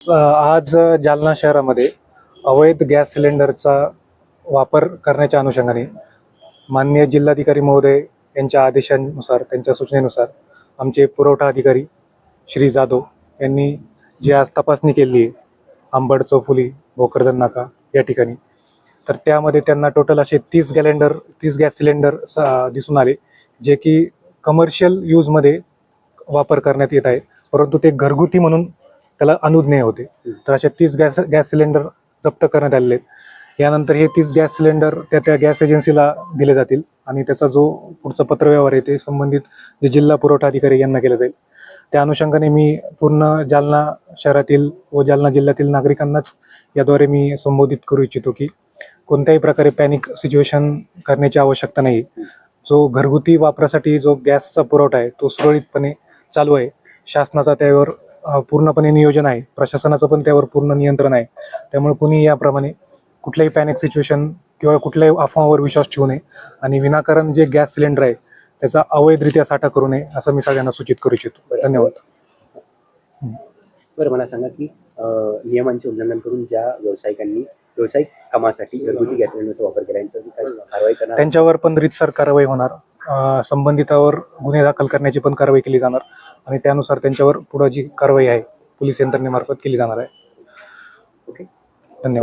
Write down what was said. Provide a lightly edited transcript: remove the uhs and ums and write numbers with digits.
आज जालना शहरामध्ये अवैध गॅस सिलेंडरचा वापर करण्याच्या अनुषंगाने माननीय जिल्हाधिकारी महोदय यांच्या आदेशानुसार, त्यांच्या सूचनेनुसार आमचे पुरवठा अधिकारी श्री जाधव यांनी जी आज तपासणी केली आहे अंबड चौफुली भोकरदन नाका या ठिकाणी, तर त्यामध्ये त्यांना टोटल असे 30 गॅस सिलेंडर दिसून आले, जे की कमर्शियल यूजमध्ये वापर करण्यात येत आहे, परंतु ते घरगुती म्हणून त्याला अनुज्ञेय होते. तर असे 30 गॅस सिलेंडर जप्त करण्यात आलेले आहेत. यानंतर हे 30 गॅस सिलेंडर त्या गॅस एजन्सीला दिले जातील आणि त्याचा जो पुढचा पत्रव्यवहार आहे ते संबंधित जे जिल्हा पुरवठा अधिकारी यांना केलं जाईल. त्या अनुषंगाने मी पूर्ण जालना शहरातील व जालना जिल्ह्यातील नागरिकांनाच याद्वारे मी संबोधित करू इच्छितो की कोणत्याही प्रकारे पॅनिक सिच्युएशन करण्याची आवश्यकता नाही. जो घरगुती वापरासाठी जो गॅसचा पुरवठा आहे तो सुरळीतपणे चालू आहे. शासनाचा त्यावर पूर्णपणे नियोजन आहे, प्रशासनाचं पण त्यावर पूर्ण नियंत्रण आहे. त्यामुळे कुणी याप्रमाणे कुठल्याही पॅनिक सिच्युएशन किंवा कुठल्याही अफवावर विश्वास ठेवू नये आणि विनाकारण जे गॅस सिलेंडर आहे त्याचा अवैधरित्या साठा करू नये असं मी सगळ्यांना सूचित करू इच्छितो. धन्यवाद. बरं, मला सांगा की नियमांचे उल्लंघन करून ज्या व्यावसायिकांनी व्यावसायिक कामासाठी घरगुती गॅस सिलेंडरचा वापर केला यांच्यावर काही कारवाई करणार? त्यांच्यावर पण रीतसर कारवाई होणार. संबंधितावर गुन्हे दाखल करण्याची पण कारवाई केली जाणार आणि त्यानुसार त्यांच्यावर पुढे जी कारवाई आहे पोलीस यंत्रणेमार्फत केली जाणार आहे. ओके, धन्यवाद.